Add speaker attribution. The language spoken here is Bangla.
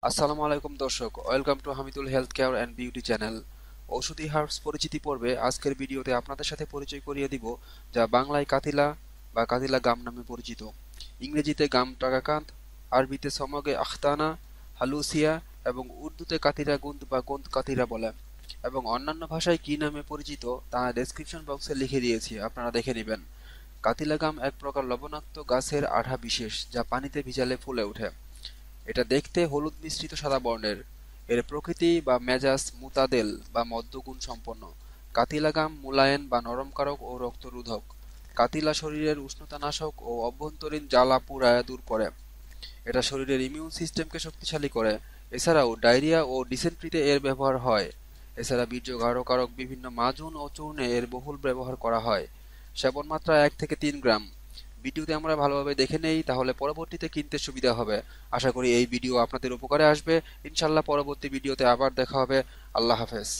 Speaker 1: আসসালামু আলাইকুম দর্শক, welcome to Hamidul health care and beauty channel. ঔষধি হার্বস পরিচিতি পর্বে আজকের ভিডিওতে আপনাদের সাথে পরিচয় করিয়ে দিব, যা বাংলায় কাতিলা বা কাতিলা গাম নামে পরিচিত। ইংরেজিতে গাম টাকাকান্ত, আরবিতে সমগে আখতানা, হালুসিয়া এবং উর্দুতে কাতিরা গুন্দ বা গোন্দ কাতিরা বলে, এবং অন্যান্য ভাষায় কি নামে পরিচিত তা ডেসক্রিপশন বক্সে লিখে দিয়েছি, আপনারা দেখে নেবেন। কাতিলা গাম এক প্রকার লবণাক্ত গাছের আঠা বিশেষ, যা পানিতে ভিজালে ফুলে ওঠে। এটা দেখতে হলুদ মিশ্রিত সাদা বর্ণের। এর প্রকৃতি বা মেজাজ মুতাদেল বা মদ্যগুণ সম্পন্ন। কাতিলা গাম মুলায়েন বা নরমকারক ও রক্তরোধক। কাতিলা শরীরের উষ্ণতানাশক ও অভ্যন্তরীণ জ্বালা পোড়া দূর করে। এটা শরীরের ইমিউন সিস্টেমকে শক্তিশালী করে। এছাড়াও ডায়রিয়া ও ডিসেন্ট্রিতে এর ব্যবহার হয়। এছাড়া বীর্য গাঢ়কারক বিভিন্ন মাজুন ও চূর্ণে এর বহুল ব্যবহার করা হয়। সেবন মাত্রা 1 থেকে 3 গ্রাম। ভিডিওতে আমরা ভালোভাবে দেখে নেই, তাহলে পরবর্তীতে কিনতে সুবিধা হবে। আশা করি এই ভিডিও আপনাদের উপকারে আসবে। ইনশাল্লাহ পরবর্তী ভিডিওতে আবার দেখা হবে। আল্লাহ হাফেজ।